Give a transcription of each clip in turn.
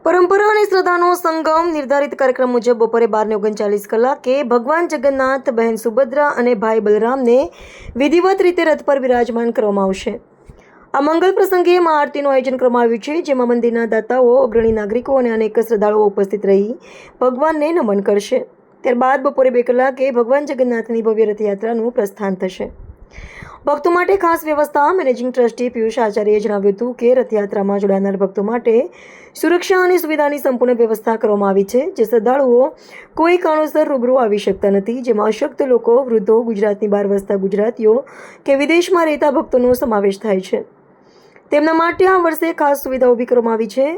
પરંપરા અને શ્રદ્ધાનો સંગમ નિર્ધારિત કાર્યક્રમ મુજબ બપોરે 12:39 ભગવાન જગન્નાથ, બહેન સુભદ્રા અને ભાઈ બલરામને વિધિવત રીતે રથ પર બિરાજમાન કરવામાં આવશે. આ મંગલ પ્રસંગે મહાઆરતીનું આયોજન કરવામાં આવ્યું છે, જેમાં મંદિરના દાતાઓ, અગ્રણી નાગરિકો અને અનેક શ્રદ્ધાળુઓ ઉપસ્થિત રહી ભગવાનને નમન કરશે. ત્યારબાદ બપોરે 2 ભગવાન જગન્નાથની ભવ્ય રથયાત્રાનું પ્રસ્થાન થશે. ભક્તો માટે ખાસ વ્યવસ્થા. મેનેજિંગ ટ્રસ્ટી પિયુષ આચાર્યએ જણાવ્યું હતું કે રથયાત્રામાં જોડાનાર ભક્તો માટે સુરક્ષા અને સુવિધાની સંપૂર્ણ વ્યવસ્થા કરવામાં આવી છે. જે શ્રદ્ધાળુઓ કોઈ કારણોસર રૂબરૂ આવી શકતા નથી, જેમાં અશક્ત લોકો, વૃદ્ધો, ગુજરાતની બહાર વસતા ગુજરાતીઓ કે વિદેશમાં રહેતા ભક્તોનો સમાવેશ થાય છે. તેમના માટે આ વર્ષે ખાસ સુવિધા ઊભી કરવામાં આવી છે.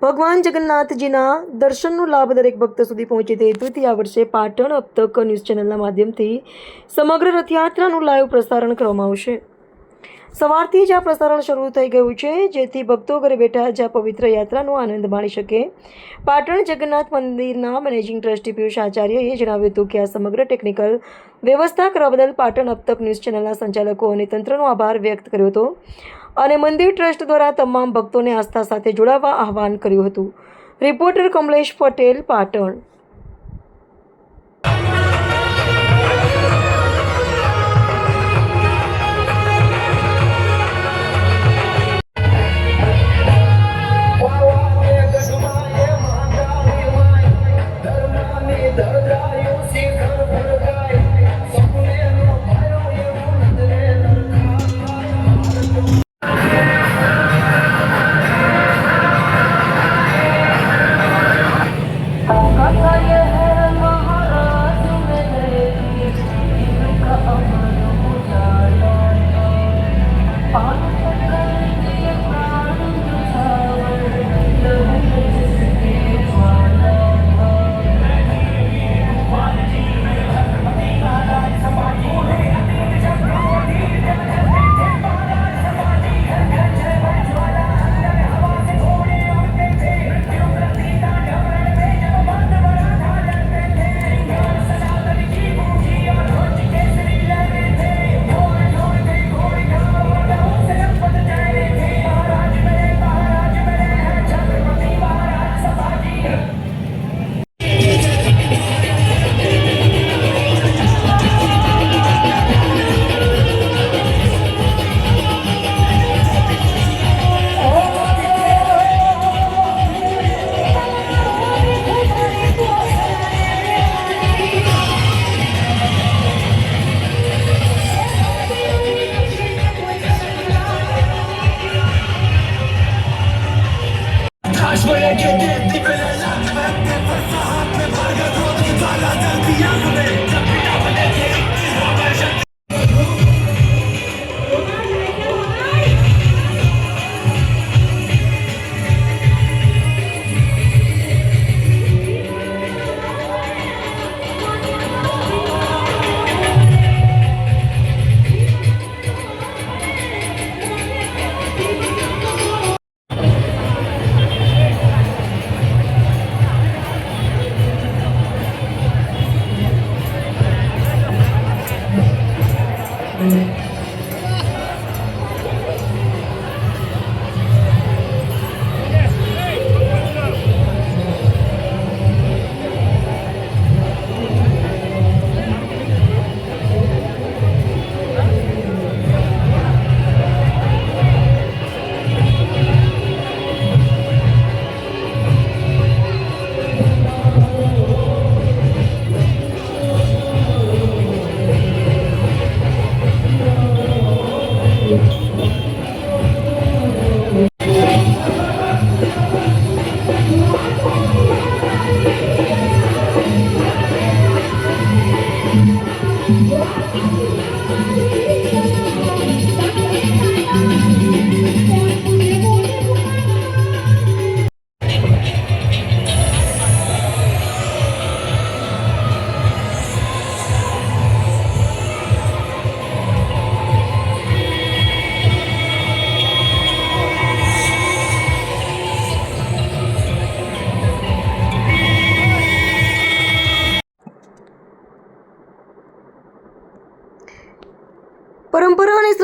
ભગવાન જગન્નાથજીના દર્શનનો લાભ દરેક ભક્ત સુધી પહોંચે તે હેતુથી આ વર્ષે પાટણ અબ તક ન્યૂઝ ચેનલના માધ્યમથી સમગ્ર રથયાત્રાનું લાઈવ પ્રસારણ કરવામાં આવશે. સવારથી જ આ પ્રસારણ શરૂ થઈ ગયું છે, જેથી ભક્તો ઘરે બેઠા જ આ પવિત્ર યાત્રાનો આનંદ માણી શકે. પાટણ જગન્નાથ મંદિરના મેનેજિંગ ટ્રસ્ટી પિયુષ આચાર્યએ જણાવ્યું હતું કે આ સમગ્ર ટેકનિકલ વ્યવસ્થા કરવા બદલ પાટણ અબ તક ન્યૂઝ ચેનલના સંચાલકો અને તંત્રનો આભાર વ્યક્ત કર્યો હતો અને મંદિર ટ્રસ્ટ દ્વારા તમામ ભક્તોને આસ્થા સાથે જોડાવા આહવાન કર્યું હતું. રિપોર્ટર કમલેશ પટેલ, પાટણ.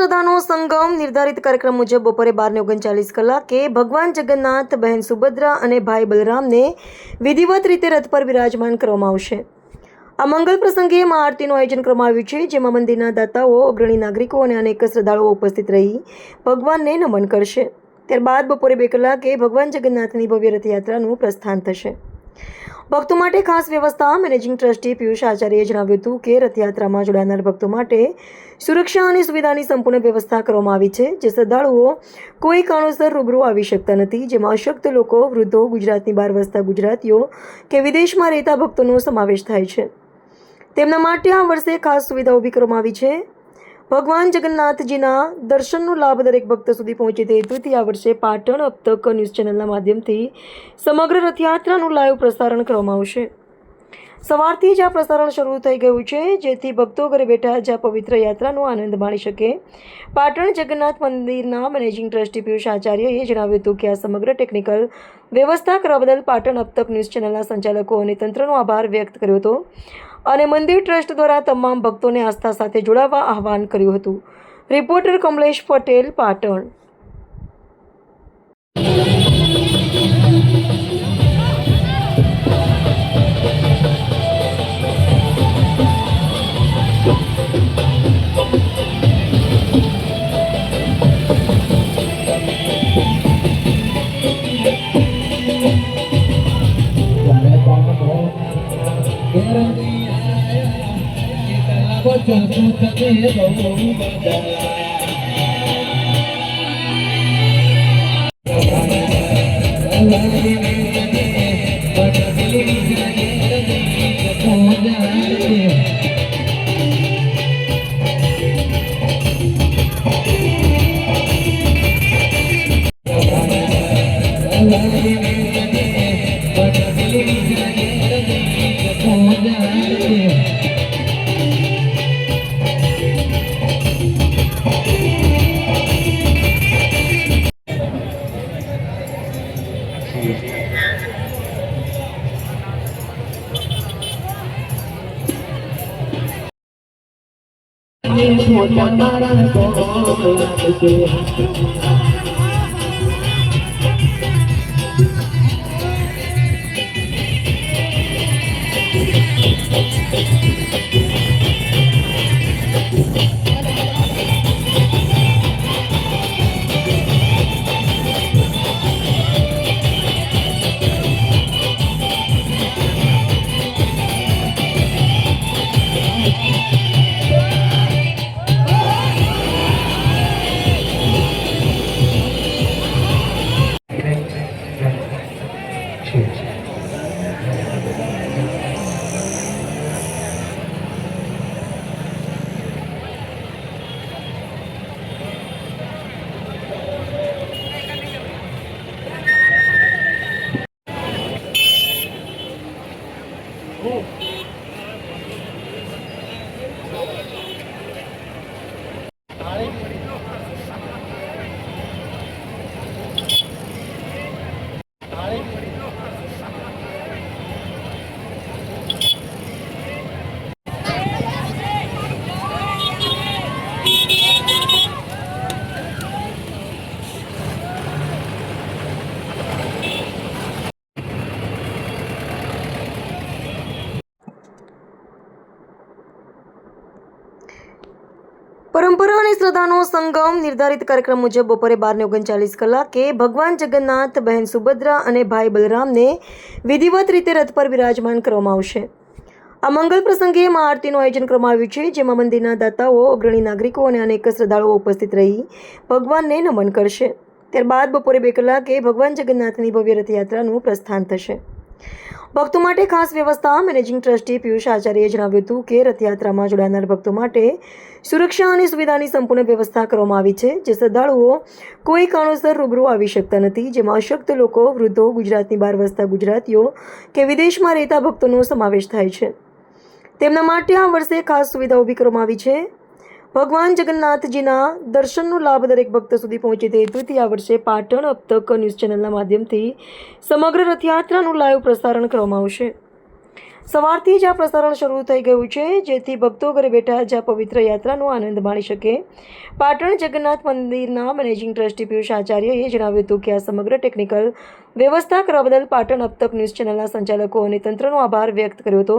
શ્રદ્ધાનો સંગમ નિર્ધારિત કાર્યક્રમ મુજબ બપોરે 12:39 કલાકે ભગવાન જગન્નાથ, બહેન સુભદ્રા અને ભાઈ બલરામને વિધિવત રીતે રથ પર બિરાજમાન કરવામાં આવશે. આ મંગલ પ્રસંગે મહાઆરતીનું આયોજન કરવામાં આવ્યું છે, જેમાં મંદિરના દાતાઓ, અગ્રણી નાગરિકો અને અનેક શ્રદ્ધાળુઓ ઉપસ્થિત રહી ભગવાનને નમન કરશે. ત્યારબાદ બપોરે 2 કલાકે ભગવાન જગન્નાથની ભવ્ય રથયાત્રાનું પ્રસ્થાન થશે. ભક્તો માટે ખાસ વ્યવસ્થા મેનેજિંગ ટ્રસ્ટી પિયુષ આચાર્યએ જણાવ્યું હતું કે રથયાત્રામાં જોડાનાર ભક્તો માટે સુરક્ષા અને સુવિધાની સંપૂર્ણ વ્યવસ્થા કરવામાં આવી છે. જે શ્રદ્ધાળુઓ કોઈ કારણોસર રૂબરૂ આવી શકતા નથી, જેમાં અશક્ત લોકો, વૃદ્ધો, ગુજરાતની બહાર વસતા ગુજરાતીઓ કે વિદેશમાં રહેતા ભક્તોનો સમાવેશ થાય છે. તેમના માટે આ વર્ષે ખાસ સુવિધા ઊભી કરવામાં આવી છે. ભગવાન જગન્નાથજીના દર્શનનો લાભ દરેક ભક્ત સુધી પહોંચે તે હેતુથી આ વર્ષે પાટણ અબ તક ન્યૂઝ ચેનલના માધ્યમથી સમગ્ર રથયાત્રાનું લાઈવ પ્રસારણ કરવામાં આવશે. સવારથી જ આ પ્રસારણ શરૂ થઈ ગયું છે, જેથી ભક્તો ઘરે બેઠા જ આ પવિત્ર યાત્રાનો આનંદ માણી શકે. પાટણ જગન્નાથ મંદિરના મેનેજિંગ ટ્રસ્ટી પિયુષ આચાર્યએ જણાવ્યું હતું કે આ સમગ્ર ટેકનિકલ વ્યવસ્થા કરવા બદલ પાટણ અબ તક ન્યૂઝ ચેનલના સંચાલકો અને તંત્રનો આભાર વ્યક્ત કર્યો હતો અને મંદિર ટ્રસ્ટ દ્વારા તમામ ભક્તોને આસ્થા સાથે જોડાવા આહવાન કર્યું હતું. રિપોર્ટર કમલેશ પટેલ, પાટણ. પરંપરા અને શ્રદ્ધાનો સંગમ નિર્ધારિત કાર્યક્રમ મુજબ બપોરે 12:39 કલાકે ભગવાન જગન્નાથ, બહેન સુભદ્રા અને ભાઈ બલરામને વિધિવત રીતે રથ પર બિરાજમાન કરવામાં આવશે. આ મંગલ પ્રસંગે મહાઆરતીનું આયોજન કરવામાં આવ્યું છે, જેમાં મંદિરના દાતાઓ, અગ્રણી નાગરિકો અને અનેક શ્રદ્ધાળુઓ ઉપસ્થિત રહી ભગવાનને નમન કરશે. ત્યારબાદ બપોરે 2 કલાકે ભગવાન જગન્નાથની ભવ્ય રથયાત્રાનું પ્રસ્થાન થશે. ભક્તો માટે ખાસ વ્યવસ્થા મેનેજિંગ ટ્રસ્ટી પિયુષ આચાર્યએ જણાવ્યું હતું કે રથયાત્રામાં જોડાનાર ભક્તો માટે સુરક્ષા અને સુવિધાની સંપૂર્ણ વ્યવસ્થા કરવામાં આવી છે. જે શ્રદ્ધાળુઓ કોઈ કારણોસર રૂબરૂ આવી શકતા નથી, જેમાં અશક્ત લોકો, વૃદ્ધો, ગુજરાતની બહાર વસતા ગુજરાતીઓ કે વિદેશમાં રહેતા ભક્તોનો સમાવેશ થાય છે. તેમના માટે આ વર્ષે ખાસ સુવિધા ઊભી કરવામાં આવી છે. ભગવાન જગન્નાથજીના દર્શનનો લાભ દરેક ભક્ત સુધી પહોંચે તે હેતુથી આ વર્ષે પાટણ અબ તક ન્યૂઝ ચેનલના માધ્યમથી સમગ્ર રથયાત્રાનું લાઈવ પ્રસારણ કરવામાં આવશે. સવારથી જ આ પ્રસારણ શરૂ થઈ ગયું છે, જેથી ભક્તો ઘરે બેઠા જ આ પવિત્ર યાત્રાનો આનંદ માણી શકે. પાટણ જગન્નાથ મંદિરના મેનેજિંગ ટ્રસ્ટી પિયુષ આચાર્યએ જણાવ્યું હતું કે આ સમગ્ર ટેકનિકલ વ્યવસ્થા કરવા બદલ પાટણ અબ તક ન્યૂઝ ચેનલના સંચાલકો અને તંત્રનો આભાર વ્યક્ત કર્યો હતો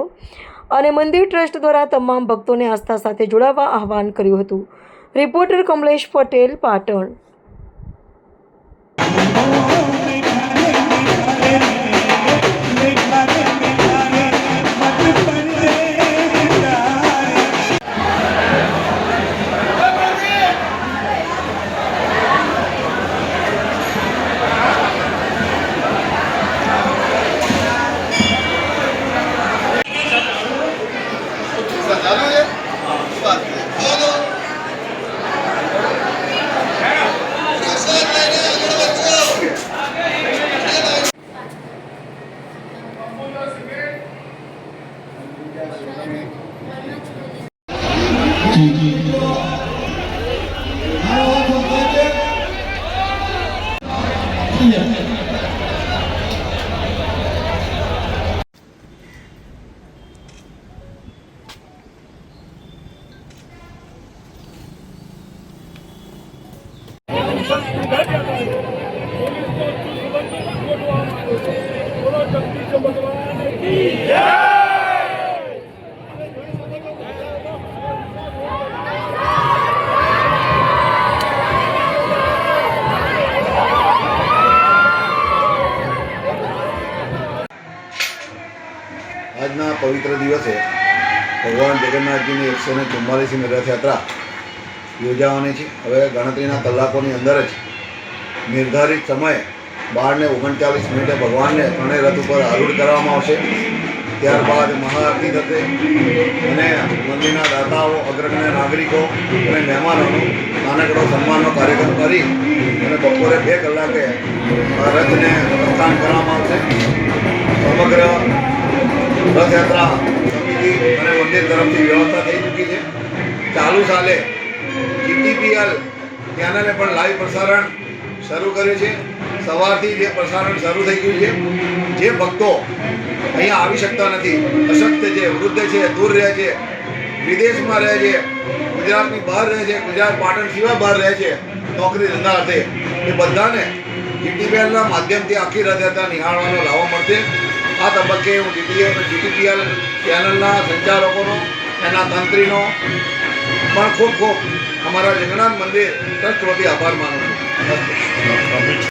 અને મંદિર ટ્રસ્ટ દ્વારા તમામ ભક્તોને આસ્થા સાથે જોડાવા આહવાન કર્યું હતું. રિપોર્ટર કમલેશ પટેલ, પાટણ. આજના પવિત્ર દિવસે ભગવાન જગન્નાથજીની 144મી રથયાત્રા યોજાવાની છે. હવે ગણતરીના કલાકોની અંદર જ નિર્ધારિત સમયે 12:39 ભગવાનને ત્રણેય રથ ઉપર આરૂઢ કરવામાં આવશે. ત્યારબાદ મહાઆરતી થશે અને મંદિરના દાતાઓ, અગ્રગણ્ય નાગરિકો અને મહેમાનોનો નાનકડો સન્માનનો કાર્યક્રમ કરી અને બપોરે 2 કલાકે આ રથને પ્રસ્થાન કરવામાં આવશે. સમગ્ર રથયાત્રા સમિતિ અને મંદિર તરફથી વ્યવસ્થા થઈ ચૂકી છે. ચાલુ સાલે GTPL ચેનલે પણ લાઈવ પ્રસારણ શરૂ કર્યું છે. સવારથી જે પ્રસારણ શરૂ થઈ ગયું છે. જે ભક્તો અહીંયા આવી શકતા નથી, અશક્ત છે, વૃદ્ધ છે, દૂર રહે છે, વિદેશમાં રહે છે, ગુજરાતની બહાર રહે છે, ગુજરાત પાટણ સિવાય બહાર રહે છે, નોકરી ધંધા અર્થે, એ બધાને GTPLના માધ્યમથી આખી રથયાત્રા નિહાળવાનો લાવો મળશે. આ તબક્કે હું GTPL ચેનલના સંચાલકોનો, એના તંત્રીનો પણ ખૂબ અમારા જગન્નાથ મંદિર ટ્રસ્ટ વતી આભાર માનું છું.